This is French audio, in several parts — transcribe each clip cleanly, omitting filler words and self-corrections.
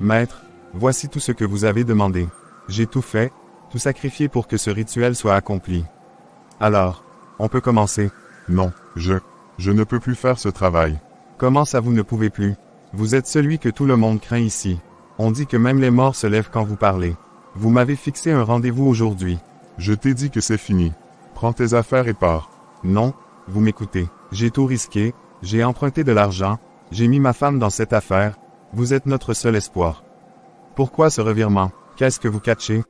Maître, voici tout ce que vous avez demandé. J'ai tout fait, tout sacrifié pour que ce rituel soit accompli. Alors, on peut commencer. Non, je ne peux plus faire ce travail. Comment ça vous ne pouvez plus? Vous êtes celui que tout le monde craint ici. On dit que même les morts se lèvent quand vous parlez. Vous m'avez fixé un rendez-vous aujourd'hui. Je t'ai dit que c'est fini. Prends tes affaires et pars. Non, vous m'écoutez. J'ai tout risqué, j'ai emprunté de l'argent, j'ai mis ma femme dans cette affaire, vous êtes notre seul espoir. Pourquoi ce revirement? Qu'est-ce que vous cachez?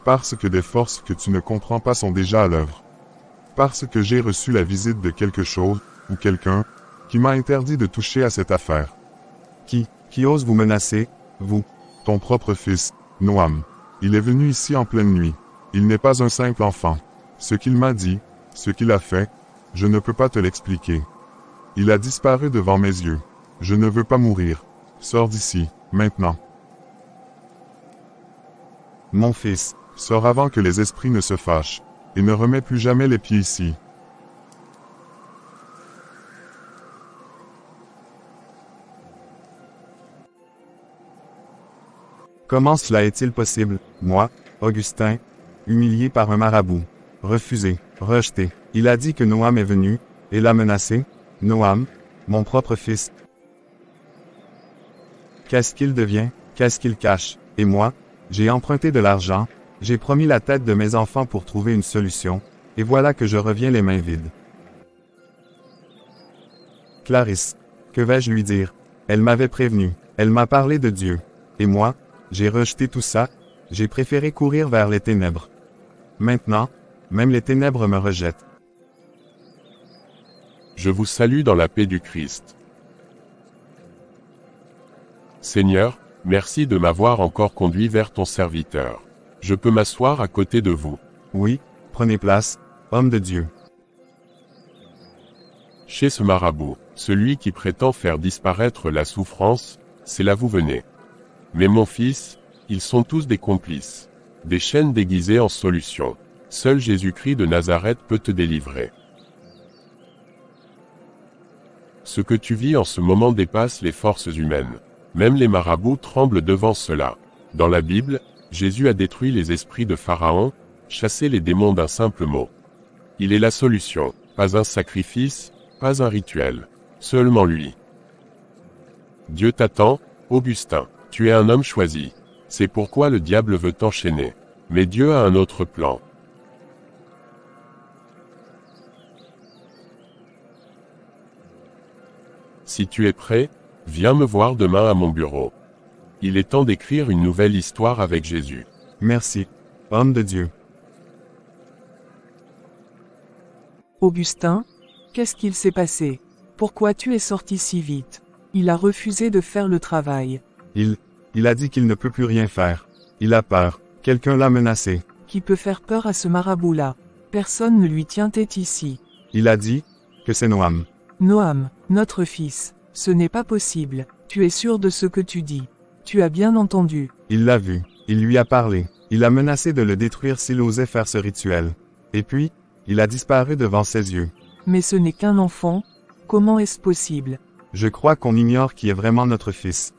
Parce que des forces que tu ne comprends pas sont déjà à l'œuvre. Parce que j'ai reçu la visite de quelque chose, ou quelqu'un, qui m'a interdit de toucher à cette affaire. Qui ose vous menacer, vous? Ton propre fils, Noam. Il est venu ici en pleine nuit. Il n'est pas un simple enfant. Ce qu'il m'a dit, ce qu'il a fait, je ne peux pas te l'expliquer. Il a disparu devant mes yeux. Je ne veux pas mourir. Sors d'ici, maintenant. Mon fils. Sors avant que les esprits ne se fâchent. Et ne remets plus jamais les pieds ici. Comment cela est-il possible, moi, Augustin, humilié par un marabout, refusé, rejeté? Il a dit que Noam est venu, et l'a menacé? Noam, mon propre fils. Qu'est-ce qu'il devient? Qu'est-ce qu'il cache? Et moi, j'ai emprunté de l'argent, j'ai promis la tête de mes enfants pour trouver une solution, et voilà que je reviens les mains vides. Clarisse, que vais-je lui dire? Elle m'avait prévenu, elle m'a parlé de Dieu. Et moi, j'ai rejeté tout ça, j'ai préféré courir vers les ténèbres. Maintenant, même les ténèbres me rejettent. Je vous salue dans la paix du Christ. Seigneur, merci de m'avoir encore conduit vers ton serviteur. Je peux m'asseoir à côté de vous. Oui, prenez place, homme de Dieu. Chez ce marabout, celui qui prétend faire disparaître la souffrance, c'est là vous venez. Mais mon fils, ils sont tous des complices. Des chaînes déguisées en solution. Seul Jésus-Christ de Nazareth peut te délivrer. Ce que tu vis en ce moment dépasse les forces humaines. Même les marabouts tremblent devant cela. Dans la Bible, Jésus a détruit les esprits de Pharaon, chassé les démons d'un simple mot. Il est la solution, pas un sacrifice, pas un rituel, seulement lui. Dieu t'attend, Augustin. Tu es un homme choisi. C'est pourquoi le diable veut t'enchaîner. Mais Dieu a un autre plan. Si tu es prêt, viens me voir demain à mon bureau. Il est temps d'écrire une nouvelle histoire avec Jésus. Merci, homme de Dieu. Augustin, qu'est-ce qu'il s'est passé? Pourquoi tu es sorti si vite? Il a refusé de faire le travail. Il a dit qu'il ne peut plus rien faire. Il a peur. Quelqu'un l'a menacé. Qui peut faire peur à ce marabout-là? Personne ne lui tient tête ici. Il a dit que c'est Noam. Noam, notre fils. Ce n'est pas possible. Tu es sûr de ce que tu dis. Tu as bien entendu. Il l'a vu. Il lui a parlé. Il a menacé de le détruire s'il osait faire ce rituel. Et puis, il a disparu devant ses yeux. Mais ce n'est qu'un enfant. Comment est-ce possible? Je crois qu'on ignore qui est vraiment notre fils.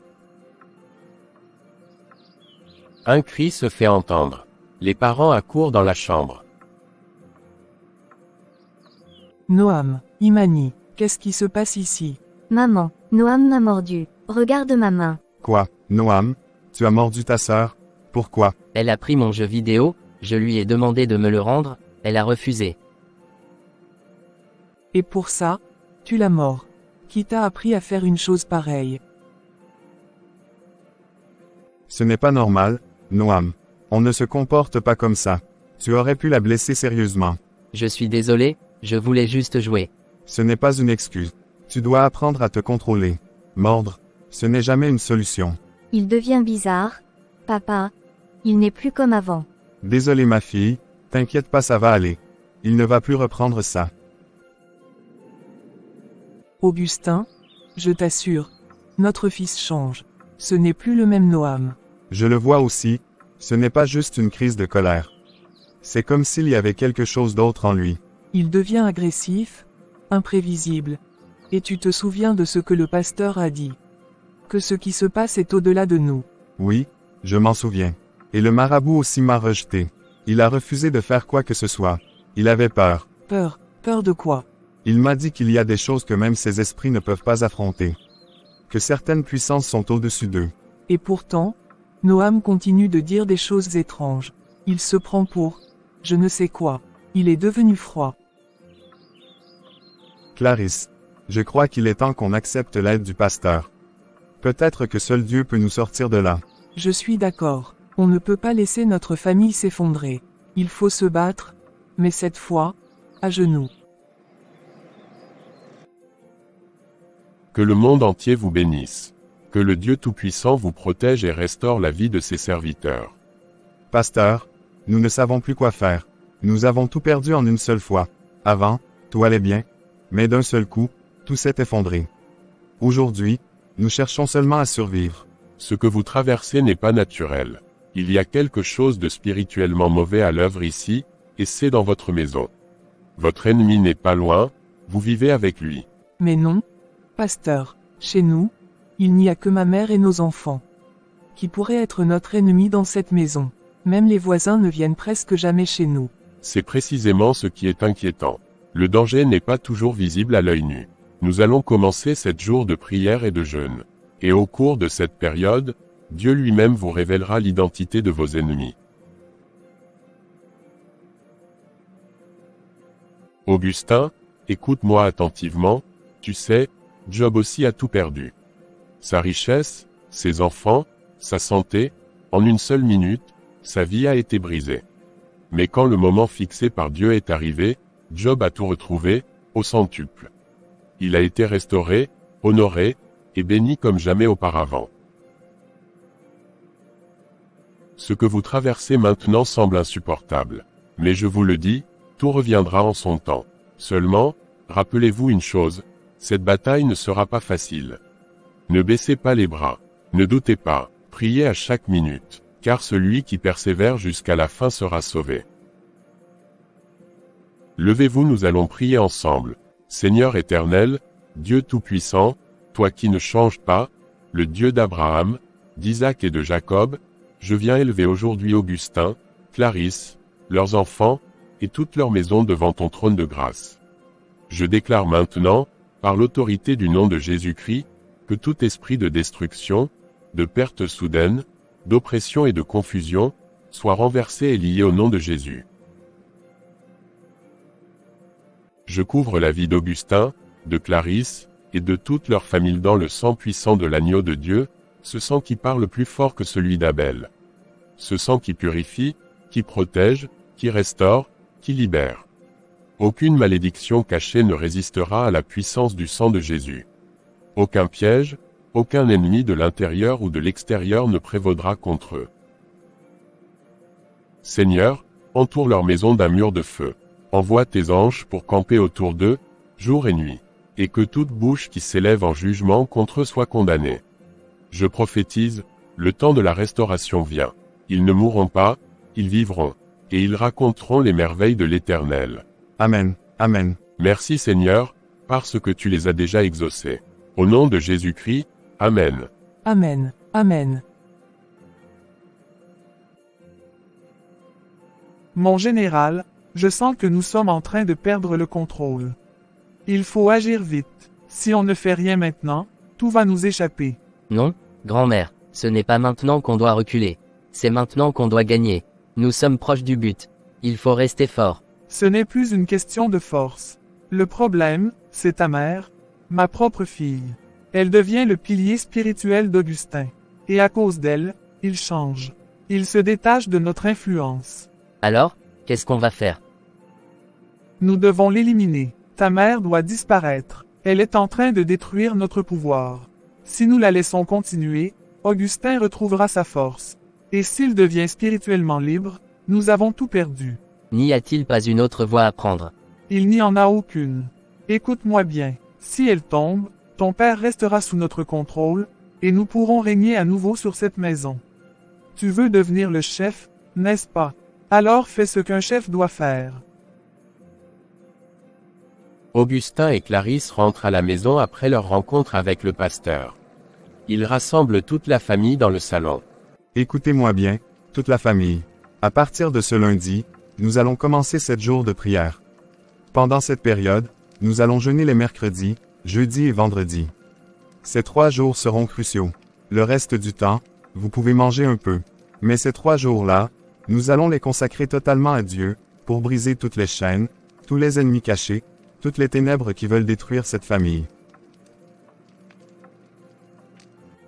Un cri se fait entendre. Les parents accourent dans la chambre. Noam, Imani, qu'est-ce qui se passe ici? Maman, Noam m'a mordu. Regarde ma main. Quoi, Noam? Tu as mordu ta sœur? Pourquoi? Elle a pris mon jeu vidéo, je lui ai demandé de me le rendre, elle a refusé. Et pour ça, tu l'as mort. Qui t'a appris à faire une chose pareille? Ce n'est pas normal, Noam. On ne se comporte pas comme ça. Tu aurais pu la blesser sérieusement. Je suis désolé, je voulais juste jouer. Ce n'est pas une excuse. Tu dois apprendre à te contrôler. Mordre, ce n'est jamais une solution. Il devient bizarre. Papa. Il n'est plus comme avant. Désolé ma fille, t'inquiète pas, ça va aller. Il ne va plus reprendre ça. Augustin, je t'assure, notre fils change. Ce n'est plus le même Noam. Je le vois aussi, ce n'est pas juste une crise de colère. C'est comme s'il y avait quelque chose d'autre en lui. Il devient agressif, imprévisible. Et tu te souviens de ce que le pasteur a dit. Que ce qui se passe est au-delà de nous. Oui, je m'en souviens. Et le marabout aussi m'a rejeté. Il a refusé de faire quoi que ce soit. Il avait peur. Peur. Peur de quoi? Il m'a dit qu'il y a des choses que même ces esprits ne peuvent pas affronter. Que certaines puissances sont au-dessus d'eux. Et pourtant, Noam continue de dire des choses étranges. Il se prend pour je ne sais quoi. Il est devenu froid. Clarisse, je crois qu'il est temps qu'on accepte l'aide du pasteur. Peut-être que seul Dieu peut nous sortir de là. Je suis d'accord. On ne peut pas laisser notre famille s'effondrer. Il faut se battre, mais cette fois, à genoux. Que le monde entier vous bénisse. Que le Dieu Tout-Puissant vous protège et restaure la vie de ses serviteurs. Pasteur, nous ne savons plus quoi faire. Nous avons tout perdu en une seule fois. Avant, tout allait bien, mais d'un seul coup, tout s'est effondré. Aujourd'hui, nous cherchons seulement à survivre. Ce que vous traversez n'est pas naturel. Il y a quelque chose de spirituellement mauvais à l'œuvre ici, et c'est dans votre maison. Votre ennemi n'est pas loin, vous vivez avec lui. Mais non, pasteur, chez nous, il n'y a que ma mère et nos enfants. Qui pourrait être notre ennemi dans cette maison? Même les voisins ne viennent presque jamais chez nous. C'est précisément ce qui est inquiétant. Le danger n'est pas toujours visible à l'œil nu. Nous allons commencer 7 jours de prière et de jeûne. Et au cours de cette période, Dieu lui-même vous révélera l'identité de vos ennemis. Augustin, écoute-moi attentivement, tu sais, Job aussi a tout perdu. Sa richesse, ses enfants, sa santé, en une seule minute, sa vie a été brisée. Mais quand le moment fixé par Dieu est arrivé, Job a tout retrouvé, au centuple. Il a été restauré, honoré, et béni comme jamais auparavant. Ce que vous traversez maintenant semble insupportable. Mais je vous le dis, tout reviendra en son temps. Seulement, rappelez-vous une chose, cette bataille ne sera pas facile. Ne baissez pas les bras. Ne doutez pas, priez à chaque minute, car celui qui persévère jusqu'à la fin sera sauvé. Levez-vous, nous allons prier ensemble. Seigneur éternel, Dieu Tout-Puissant, toi qui ne changes pas, le Dieu d'Abraham, d'Isaac et de Jacob, je viens élever aujourd'hui Augustin, Clarisse, leurs enfants, et toute leur maison devant ton trône de grâce. Je déclare maintenant, par l'autorité du nom de Jésus-Christ, que tout esprit de destruction, de perte soudaine, d'oppression et de confusion, soit renversé et lié au nom de Jésus. Je couvre la vie d'Augustin, de Clarisse, et de toute leur famille dans le sang puissant de l'agneau de Dieu, ce sang qui parle plus fort que celui d'Abel. Ce sang qui purifie, qui protège, qui restaure, qui libère. Aucune malédiction cachée ne résistera à la puissance du sang de Jésus. Aucun piège, aucun ennemi de l'intérieur ou de l'extérieur ne prévaudra contre eux. Seigneur, entoure leur maison d'un mur de feu. Envoie tes anges pour camper autour d'eux, jour et nuit, et que toute bouche qui s'élève en jugement contre eux soit condamnée. Je prophétise, le temps de la restauration vient. Ils ne mourront pas, ils vivront, et ils raconteront les merveilles de l'Éternel. Amen, Amen. Merci Seigneur, parce que tu les as déjà exaucés. Au nom de Jésus-Christ, Amen. Amen, Amen. Mon général, je sens que nous sommes en train de perdre le contrôle. Il faut agir vite. Si on ne fait rien maintenant, tout va nous échapper. Non, grand-mère, ce n'est pas maintenant qu'on doit reculer. C'est maintenant qu'on doit gagner. Nous sommes proches du but. Il faut rester fort. Ce n'est plus une question de force. Le problème, c'est ta mère, ma propre fille. Elle devient le pilier spirituel d'Augustin. Et à cause d'elle, il change. Il se détache de notre influence. Alors, qu'est-ce qu'on va faire? Nous devons l'éliminer. Ta mère doit disparaître. Elle est en train de détruire notre pouvoir. Si nous la laissons continuer, Augustin retrouvera sa force. Et s'il devient spirituellement libre, nous avons tout perdu. N'y a-t-il pas une autre voie à prendre? Il n'y en a aucune. Écoute-moi bien. Si elle tombe, ton père restera sous notre contrôle, et nous pourrons régner à nouveau sur cette maison. Tu veux devenir le chef, n'est-ce pas? Alors fais ce qu'un chef doit faire. Augustin et Clarisse rentrent à la maison après leur rencontre avec le pasteur. Il rassemble toute la famille dans le salon. Écoutez-moi bien, toute la famille. À partir de ce lundi, nous allons commencer 7 jours de prière. Pendant cette période, nous allons jeûner les mercredis, jeudis et vendredis. Ces 3 jours seront cruciaux. Le reste du temps, vous pouvez manger un peu. Mais ces 3 jours-là, nous allons les consacrer totalement à Dieu, pour briser toutes les chaînes, tous les ennemis cachés, toutes les ténèbres qui veulent détruire cette famille.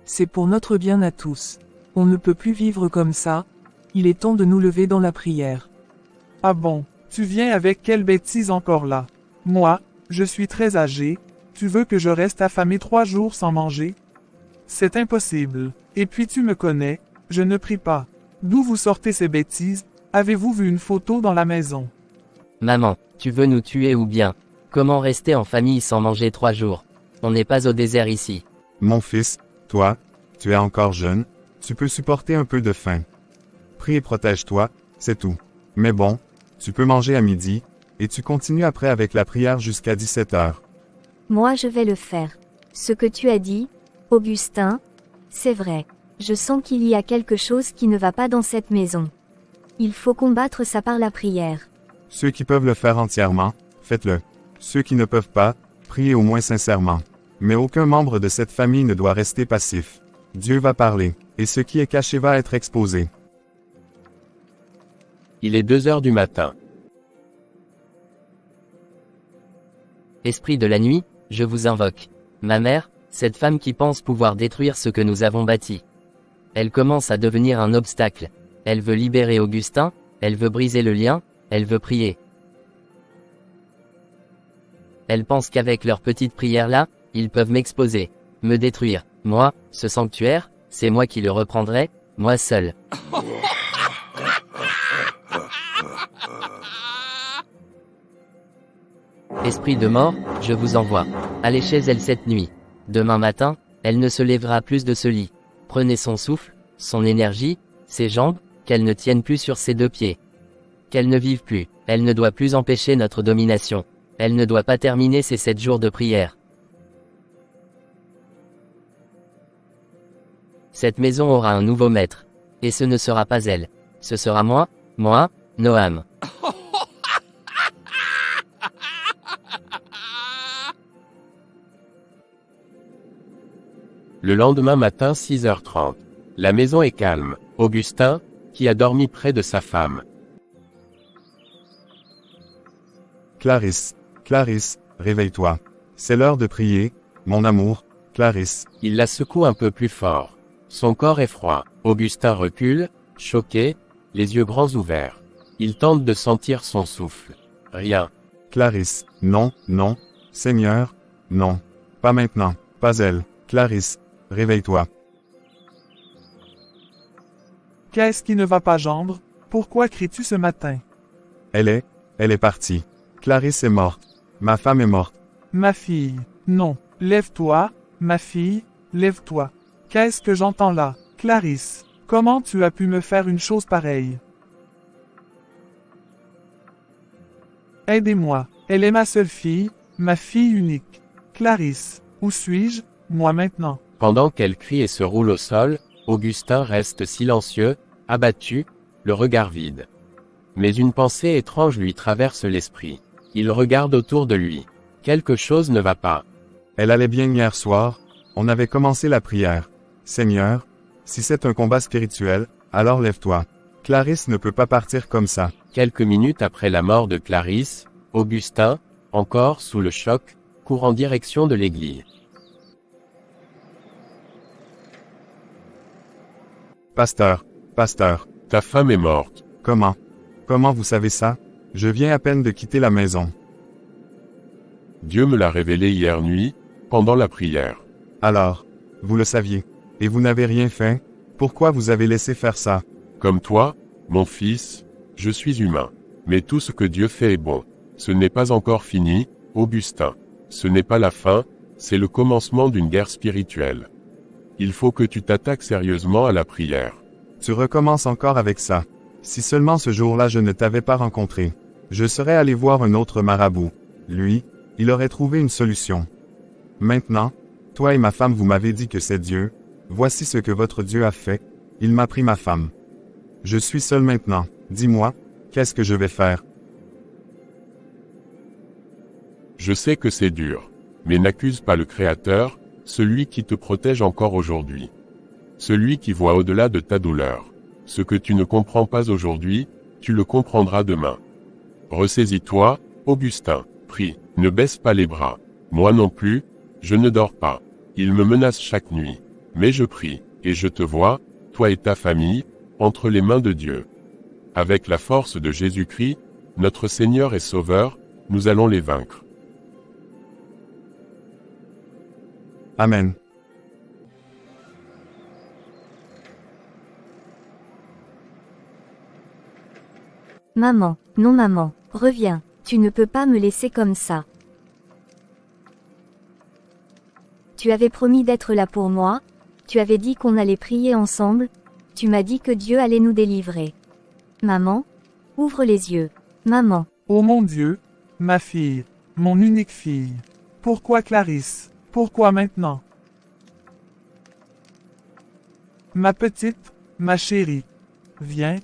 C'est pour notre bien à tous. On ne peut plus vivre comme ça. Il est temps de nous lever dans la prière. Ah bon, tu viens avec quelle bêtise encore là? Moi, je suis très âgé. Tu veux que je reste affamé 3 jours sans manger? C'est impossible. Et puis tu me connais, je ne prie pas. D'où vous sortez ces bêtises? Avez-vous vu une photo dans la maison? Maman, tu veux nous tuer ou bien? Comment rester en famille sans manger 3 jours? On n'est pas au désert ici. Mon fils, toi, tu es encore jeune, tu peux supporter un peu de faim. Prie et protège-toi, c'est tout. Mais bon, tu peux manger à midi, et tu continues après avec la prière jusqu'à 17 heures. Moi je vais le faire. Ce que tu as dit, Augustin, c'est vrai. Je sens qu'il y a quelque chose qui ne va pas dans cette maison. Il faut combattre ça par la prière. Ceux qui peuvent le faire entièrement, faites-le. Ceux qui ne peuvent pas, priez au moins sincèrement. Mais aucun membre de cette famille ne doit rester passif. Dieu va parler, et ce qui est caché va être exposé. Il est 2 heures du matin. Esprit de la nuit, je vous invoque. Ma mère, cette femme qui pense pouvoir détruire ce que nous avons bâti. Elle commence à devenir un obstacle. Elle veut libérer Augustin, elle veut briser le lien, elle veut prier. Elle pense qu'avec leur petite prière là, ils peuvent m'exposer, me détruire. Moi, ce sanctuaire, c'est moi qui le reprendrai, moi seul. Esprit de mort, je vous envoie. Allez chez elle cette nuit. Demain matin, elle ne se lèvera plus de ce lit. Prenez son souffle, son énergie, ses jambes, qu'elle ne tienne plus sur ses 2 pieds. Qu'elle ne vive plus, elle ne doit plus empêcher notre domination. Elle ne doit pas terminer ses 7 jours de prière. Cette maison aura un nouveau maître. Et ce ne sera pas elle. Ce sera moi, Noam. Le lendemain matin 6h30. La maison est calme. Augustin, qui a dormi près de sa femme. Clarisse, Clarisse, réveille-toi. C'est l'heure de prier, mon amour, Clarisse. Il la secoue un peu plus fort. Son corps est froid. Augustin recule, choqué, les yeux grands ouverts. Il tente de sentir son souffle. Rien. Clarisse, non, non, Seigneur, non. Pas maintenant, pas elle. Clarisse, réveille-toi. Qu'est-ce qui ne va pas, gendre? Pourquoi cries-tu ce matin? Elle est partie. Clarisse est morte. Ma femme est morte. Ma fille, non. Lève-toi, ma fille, lève-toi. Qu'est-ce que j'entends là? Clarisse, comment tu as pu me faire une chose pareille? Aidez-moi. Elle est ma seule fille, ma fille unique. Clarisse, où suis-je, moi maintenant? Pendant qu'elle crie et se roule au sol, Augustin reste silencieux, abattu, le regard vide. Mais une pensée étrange lui traverse l'esprit. Il regarde autour de lui. Quelque chose ne va pas. Elle allait bien hier soir, on avait commencé la prière. Seigneur, si c'est un combat spirituel, alors lève-toi. Clarisse ne peut pas partir comme ça. Quelques minutes après la mort de Clarisse, Augustin, encore sous le choc, court en direction de l'église. Pasteur, Ta femme est morte. comment vous savez ça? Je viens à peine de quitter la maison. Dieu me l'a révélé hier nuit, pendant la prière. Alors, vous le saviez. Et vous n'avez rien fait? Pourquoi vous avez laissé faire ça? Comme toi, mon fils, je suis humain. Mais tout ce que Dieu fait est bon. Ce n'est pas encore fini, Augustin. Ce n'est pas la fin, c'est le commencement d'une guerre spirituelle. Il faut que tu t'attaques sérieusement à la prière. Tu recommences encore avec ça. Si seulement ce jour-là je ne t'avais pas rencontré. Je serais allé voir un autre marabout. Lui, il aurait trouvé une solution. Maintenant, toi et ma femme vous m'avez dit que c'est Dieu, Voici ce que votre Dieu a fait, il m'a pris ma femme. Je suis seul maintenant, dis-moi, qu'est-ce que je vais faire? Je sais que c'est dur. Mais n'accuse pas le Créateur, celui qui te protège encore aujourd'hui. Celui qui voit au-delà de ta douleur. Ce que tu ne comprends pas aujourd'hui, tu le comprendras demain. Ressaisis-toi, Augustin, prie, ne baisse pas les bras. Moi non plus, je ne dors pas. Il me menace chaque nuit. Mais je prie, et je te vois, toi et ta famille, entre les mains de Dieu. Avec la force de Jésus-Christ, notre Seigneur et Sauveur, nous allons les vaincre. Amen. Maman, non maman, reviens, tu ne peux pas me laisser comme ça. Tu avais promis d'être là pour moi, tu avais dit qu'on allait prier ensemble, tu m'as dit que Dieu allait nous délivrer. Maman, ouvre les yeux. Maman. Ô mon Dieu, ma fille, mon unique fille. Pourquoi Clarisse? Pourquoi maintenant? Ma petite, ma chérie. Viens,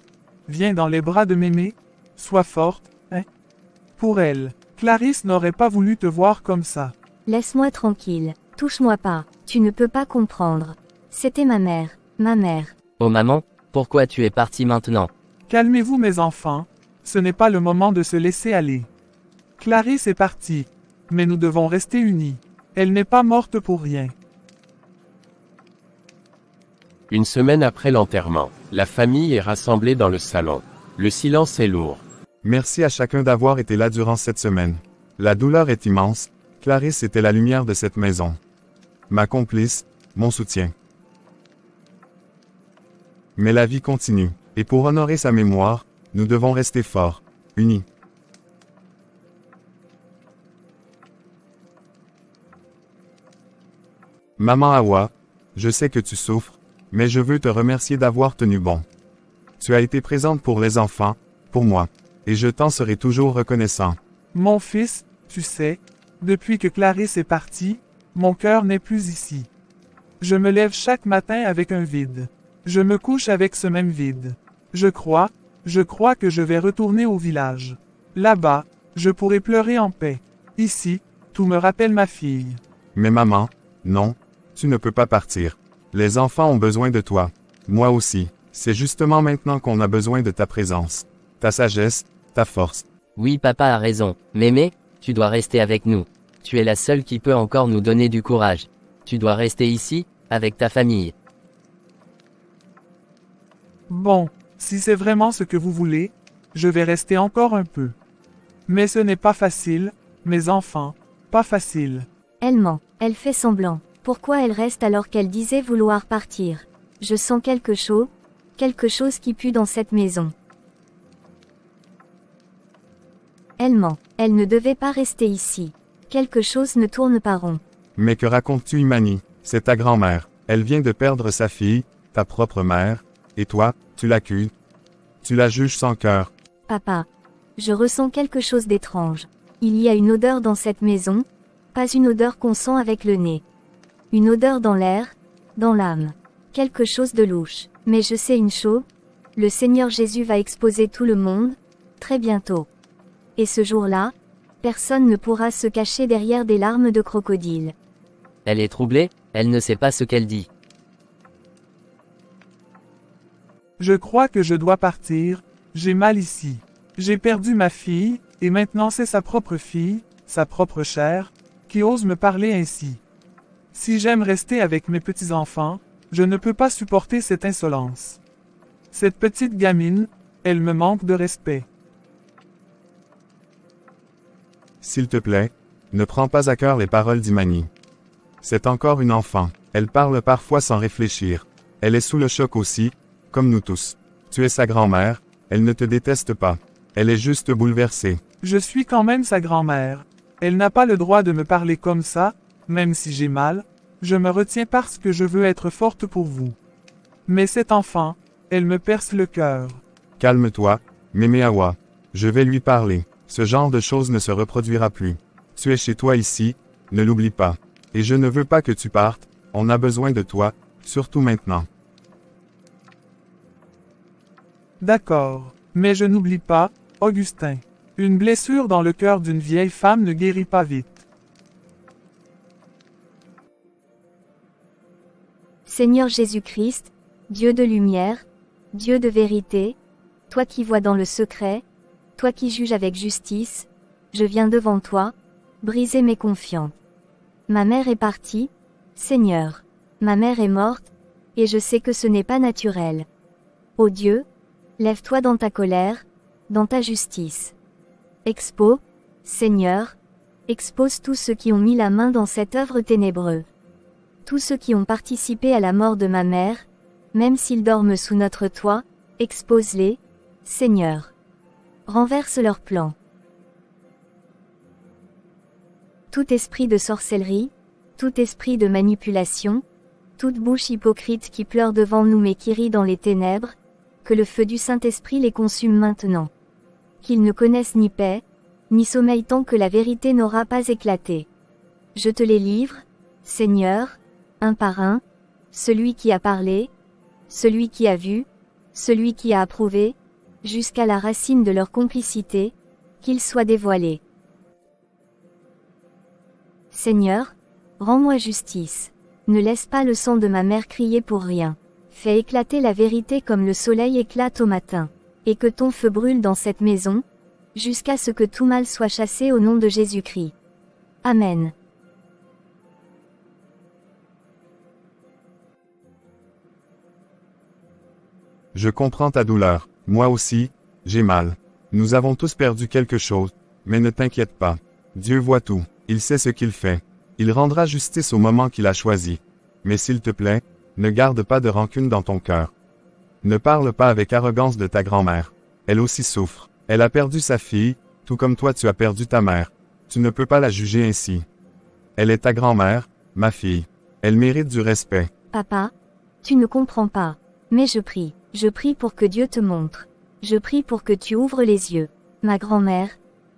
viens dans les bras de mémé, sois forte, hein? Pour elle, Clarisse n'aurait pas voulu te voir comme ça. Laisse-moi tranquille, touche-moi pas, tu ne peux pas comprendre. C'était ma mère, ma mère. Oh maman, pourquoi tu es partie maintenant? Calmez-vous mes enfants, ce n'est pas le moment de se laisser aller. Clarisse est partie, mais nous devons rester unis. Elle n'est pas morte pour rien. Une semaine après l'enterrement, la famille est rassemblée dans le salon. Le silence est lourd. Merci à chacun d'avoir été là durant cette semaine. La douleur est immense, Clarisse était la lumière de cette maison. Ma complice, mon soutien. Mais la vie continue, et pour honorer sa mémoire, nous devons rester forts, unis. Maman Hawa, je sais que tu souffres, mais je veux te remercier d'avoir tenu bon. Tu as été présente pour les enfants, pour moi, et je t'en serai toujours reconnaissant. Mon fils, tu sais, depuis que Clarisse est partie, mon cœur n'est plus ici. Je me lève chaque matin avec un vide. Je me couche avec ce même vide. Je crois que je vais retourner au village. Là-bas, je pourrai pleurer en paix. Ici, tout me rappelle ma fille. Mais maman, non, tu ne peux pas partir. Les enfants ont besoin de toi. Moi aussi. C'est justement maintenant qu'on a besoin de ta présence. Ta sagesse, ta force. Oui, papa a raison. Mémé, tu dois rester avec nous. Tu es la seule qui peut encore nous donner du courage. Tu dois rester ici, avec ta famille. Bon, si c'est vraiment ce que vous voulez, je vais rester encore un peu. Mais ce n'est pas facile, mes enfants, pas facile. Elle ment, elle fait semblant. Pourquoi elle reste alors qu'elle disait vouloir partir? Je sens quelque chose qui pue dans cette maison. Elle ment, elle ne devait pas rester ici. Quelque chose ne tourne pas rond. Mais que racontes-tu Imani? C'est ta grand-mère. Elle vient de perdre sa fille, ta propre mère, et toi, tu l'accuses. Tu la juges sans cœur. Papa, je ressens quelque chose d'étrange. Il y a une odeur dans cette maison, pas une odeur qu'on sent avec le nez. Une odeur dans l'air, dans l'âme. Quelque chose de louche. Mais je sais une chose, le Seigneur Jésus va exposer tout le monde, très bientôt. Et ce jour-là, personne ne pourra se cacher derrière des larmes de crocodile. Elle est troublée, elle ne sait pas ce qu'elle dit. Je crois que je dois partir, j'ai mal ici. J'ai perdu ma fille, et maintenant c'est sa propre fille, sa propre chair, qui ose me parler ainsi. Si j'aime rester avec mes petits-enfants, je ne peux pas supporter cette insolence. Cette petite gamine, elle me manque de respect. S'il te plaît, ne prends pas à cœur les paroles d'Imani. C'est encore une enfant. Elle parle parfois sans réfléchir. Elle est sous le choc aussi, comme nous tous. Tu es sa grand-mère, elle ne te déteste pas. Elle est juste bouleversée. Je suis quand même sa grand-mère. Elle n'a pas le droit de me parler comme ça, même si j'ai mal. Je me retiens parce que je veux être forte pour vous. Mais cette enfant, elle me perce le cœur. Calme-toi, Mémé Hawa. Je vais lui parler. Ce genre de choses ne se reproduira plus. Tu es chez toi ici, ne l'oublie pas. Et je ne veux pas que tu partes, on a besoin de toi, surtout maintenant. D'accord. Mais je n'oublie pas, Augustin. Une blessure dans le cœur d'une vieille femme ne guérit pas vite. Seigneur Jésus-Christ, Dieu de lumière, Dieu de vérité, toi qui vois dans le secret, toi qui juges avec justice, je viens devant toi, briser mes confiances. Ma mère est partie, Seigneur. Ma mère est morte, et je sais que ce n'est pas naturel. Ô Dieu, lève-toi dans ta colère, dans ta justice. Expose, Seigneur, expose tous ceux qui ont mis la main dans cette œuvre ténébreuse. Tous ceux qui ont participé à la mort de ma mère, même s'ils dorment sous notre toit, expose-les, Seigneur. Renverse leurs plans. Tout esprit de sorcellerie, tout esprit de manipulation, toute bouche hypocrite qui pleure devant nous mais qui rit dans les ténèbres, que le feu du Saint-Esprit les consume maintenant. Qu'ils ne connaissent ni paix, ni sommeil tant que la vérité n'aura pas éclaté. Je te les livre, Seigneur, un par un, celui qui a parlé, celui qui a vu, celui qui a approuvé, jusqu'à la racine de leur complicité, qu'ils soient dévoilés. Seigneur, rends-moi justice. Ne laisse pas le sang de ma mère crier pour rien. Fais éclater la vérité comme le soleil éclate au matin. Et que ton feu brûle dans cette maison, jusqu'à ce que tout mal soit chassé au nom de Jésus-Christ. Amen. Je comprends ta douleur, moi aussi, j'ai mal. Nous avons tous perdu quelque chose, mais ne t'inquiète pas. Dieu voit tout, il sait ce qu'il fait. Il rendra justice au moment qu'il a choisi. Mais s'il te plaît, ne garde pas de rancune dans ton cœur. Ne parle pas avec arrogance de ta grand-mère. Elle aussi souffre. Elle a perdu sa fille, tout comme toi tu as perdu ta mère. Tu ne peux pas la juger ainsi. Elle est ta grand-mère, ma fille. Elle mérite du respect. Papa, tu ne comprends pas. Mais je prie. Je prie pour que Dieu te montre. Je prie pour que tu ouvres les yeux. Ma grand-mère,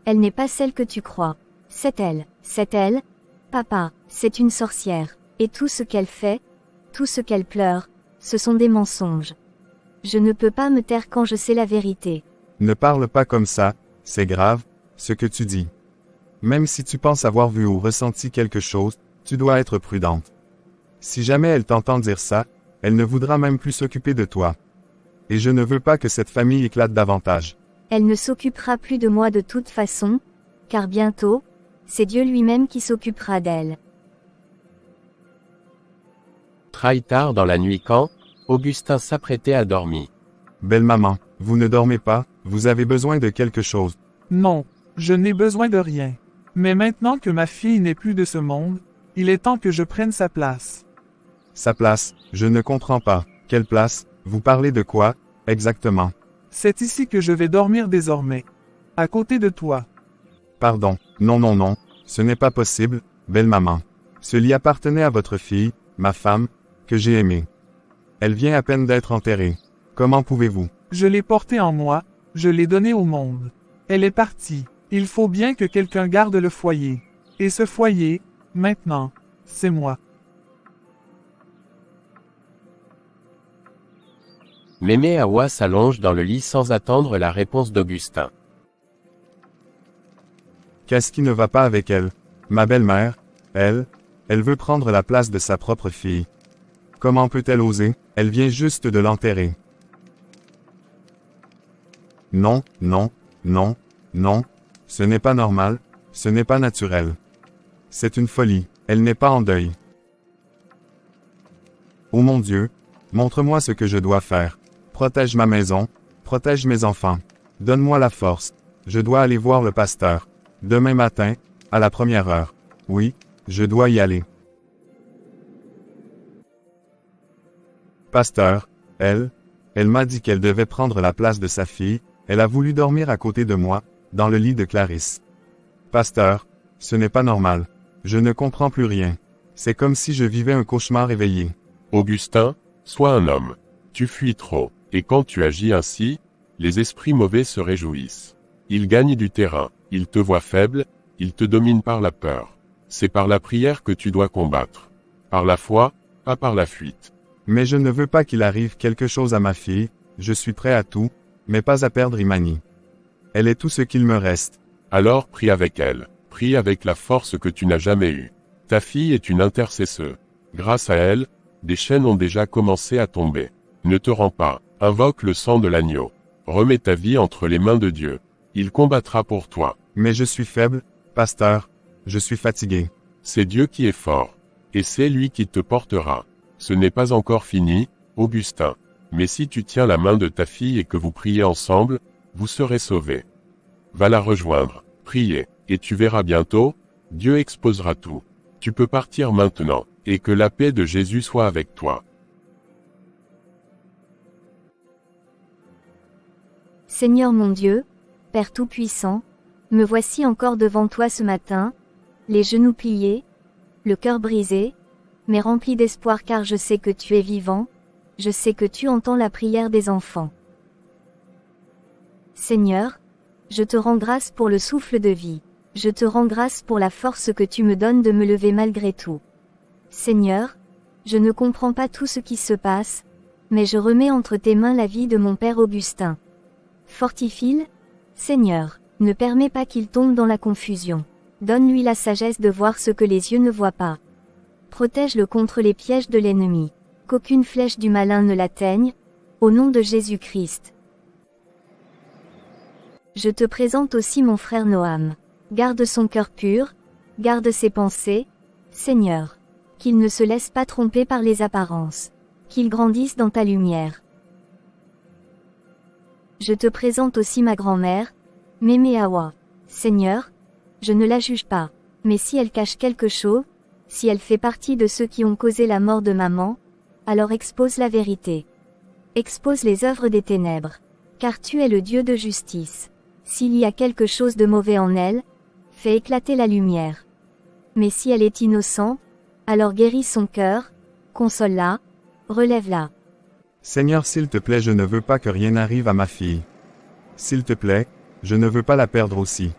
elle n'est pas celle que tu crois. C'est elle. C'est elle. Papa, c'est une sorcière. Et tout ce qu'elle fait, tout ce qu'elle pleure, ce sont des mensonges. Je ne peux pas me taire quand je sais la vérité. Ne parle pas comme ça, c'est grave, ce que tu dis. Même si tu penses avoir vu ou ressenti quelque chose, tu dois être prudente. Si jamais elle t'entend dire ça, elle ne voudra même plus s'occuper de toi. Et je ne veux pas que cette famille éclate davantage. Elle ne s'occupera plus de moi de toute façon, car bientôt, c'est Dieu lui-même qui s'occupera d'elle. Très tard dans la nuit quand, Augustin s'apprêtait à dormir. Belle maman, vous ne dormez pas, vous avez besoin de quelque chose. Non, je n'ai besoin de rien. Mais maintenant que ma fille n'est plus de ce monde, il est temps que je prenne sa place. Sa place, je ne comprends pas. Quelle place? Vous parlez de quoi, exactement? C'est ici que je vais dormir désormais. À côté de toi. Pardon, non, ce n'est pas possible, belle maman. Ce lit appartenait à votre fille, ma femme, que j'ai aimée. Elle vient à peine d'être enterrée. Comment pouvez-vous? Je l'ai portée en moi, je l'ai donnée au monde. Elle est partie. Il faut bien que quelqu'un garde le foyer. Et ce foyer, maintenant, c'est moi. Mémé Awa s'allonge dans le lit sans attendre la réponse d'Augustin. Qu'est-ce qui ne va pas avec elle? Ma belle-mère, elle veut prendre la place de sa propre fille. Comment peut-elle oser? Elle vient juste de l'enterrer. Non, ce n'est pas normal, ce n'est pas naturel. C'est une folie, elle n'est pas en deuil. Oh mon Dieu, montre-moi ce que je dois faire. Protège ma maison, protège mes enfants. Donne-moi la force. Je dois aller voir le pasteur. Demain matin, à la première heure. Oui, je dois y aller. Pasteur, elle m'a dit qu'elle devait prendre la place de sa fille, elle a voulu dormir à côté de moi, dans le lit de Clarisse. Pasteur, ce n'est pas normal. Je ne comprends plus rien. C'est comme si je vivais un cauchemar éveillé. Augustin, sois un homme. Tu fuis trop, et quand tu agis ainsi, les esprits mauvais se réjouissent. Ils gagnent du terrain, ils te voient faible, ils te dominent par la peur. C'est par la prière que tu dois combattre. Par la foi, pas par la fuite. Mais je ne veux pas qu'il arrive quelque chose à ma fille, je suis prêt à tout, mais pas à perdre Imani. Elle est tout ce qu'il me reste. Alors prie avec elle. Prie avec la force que tu n'as jamais eue. Ta fille est une intercesseuse. Grâce à elle, des chaînes ont déjà commencé à tomber. Ne te rends pas. Invoque le sang de l'agneau. Remets ta vie entre les mains de Dieu. Il combattra pour toi. Mais je suis faible, pasteur, je suis fatigué. C'est Dieu qui est fort. Et c'est lui qui te portera. Ce n'est pas encore fini, Augustin. Mais si tu tiens la main de ta fille et que vous priez ensemble, vous serez sauvés. Va la rejoindre, priez, et tu verras bientôt, Dieu exposera tout. Tu peux partir maintenant, et que la paix de Jésus soit avec toi. Seigneur mon Dieu, Père Tout-Puissant, me voici encore devant toi ce matin, les genoux pliés, le cœur brisé, mais rempli d'espoir car je sais que tu es vivant, je sais que tu entends la prière des enfants. Seigneur, je te rends grâce pour le souffle de vie, je te rends grâce pour la force que tu me donnes de me lever malgré tout. Seigneur, je ne comprends pas tout ce qui se passe, mais je remets entre tes mains la vie de mon Père Augustin. Fortifie-le, Seigneur, ne permets pas qu'il tombe dans la confusion. Donne-lui la sagesse de voir ce que les yeux ne voient pas. Protège-le contre les pièges de l'ennemi. Qu'aucune flèche du malin ne l'atteigne, au nom de Jésus-Christ. Je te présente aussi mon frère Noam. Garde son cœur pur, garde ses pensées, Seigneur. Qu'il ne se laisse pas tromper par les apparences. Qu'il grandisse dans ta lumière. Je te présente aussi ma grand-mère, Mémé Awa. Seigneur, je ne la juge pas, mais si elle cache quelque chose, si elle fait partie de ceux qui ont causé la mort de maman, alors expose la vérité. Expose les œuvres des ténèbres, car tu es le Dieu de justice. S'il y a quelque chose de mauvais en elle, fais éclater la lumière. Mais si elle est innocente, alors guéris son cœur, console-la, relève-la. Seigneur, s'il te plaît, je ne veux pas que rien arrive à ma fille. S'il te plaît, je ne veux pas la perdre aussi.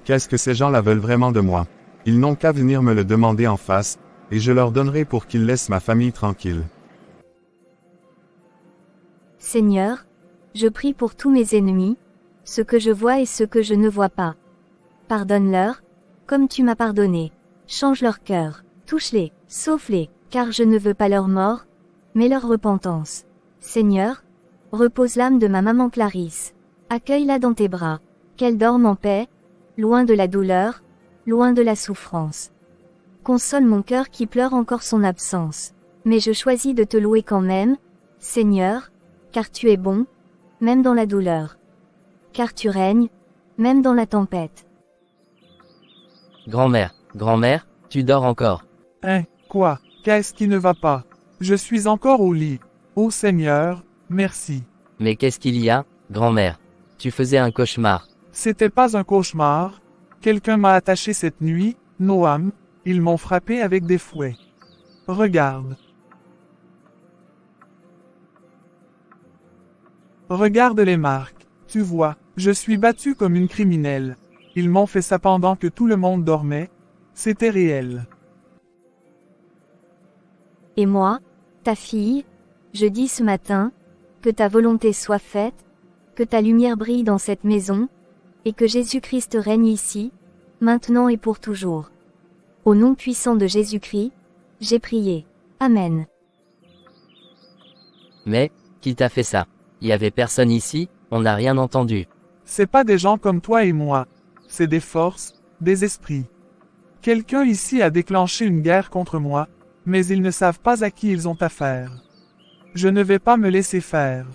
Qu'est-ce que ces gens-là veulent vraiment de moi? Ils n'ont qu'à venir me le demander en face, et je leur donnerai pour qu'ils laissent ma famille tranquille. Seigneur, je prie pour tous mes ennemis, ce que je vois et ce que je ne vois pas. Pardonne-leur, comme tu m'as pardonné. Change leur cœur, touche-les, sauve-les, car je ne veux pas leur mort, mais leur repentance. Seigneur, repose l'âme de ma maman Clarisse. Accueille-la dans tes bras. Qu'elle dorme en paix, loin de la douleur, loin de la souffrance. Console mon cœur qui pleure encore son absence. Mais je choisis de te louer quand même, Seigneur, car tu es bon, même dans la douleur. Car tu règnes, même dans la tempête. Grand-mère, grand-mère, tu dors encore. Hein, quoi? Qu'est-ce qui ne va pas? Je suis encore au lit. Ô Seigneur, merci. Mais qu'est-ce qu'il y a, grand-mère? Tu faisais un cauchemar. C'était pas un cauchemar. Quelqu'un m'a attaché cette nuit, Noam, ils m'ont frappé avec des fouets. Regarde. Regarde les marques. Tu vois, je suis battu comme une criminelle. Ils m'ont fait ça pendant que tout le monde dormait. C'était réel. Et moi, ta fille, je dis ce matin, que ta volonté soit faite, que ta lumière brille dans cette maison, et que Jésus-Christ règne ici, maintenant et pour toujours. Au nom puissant de Jésus-Christ, j'ai prié. Amen. Mais, qui t'a fait ça? Y avait personne ici, on n'a rien entendu. C'est pas des gens comme toi et moi. C'est des forces, des esprits. Quelqu'un ici a déclenché une guerre contre moi, mais ils ne savent pas à qui ils ont affaire. Je ne vais pas me laisser faire.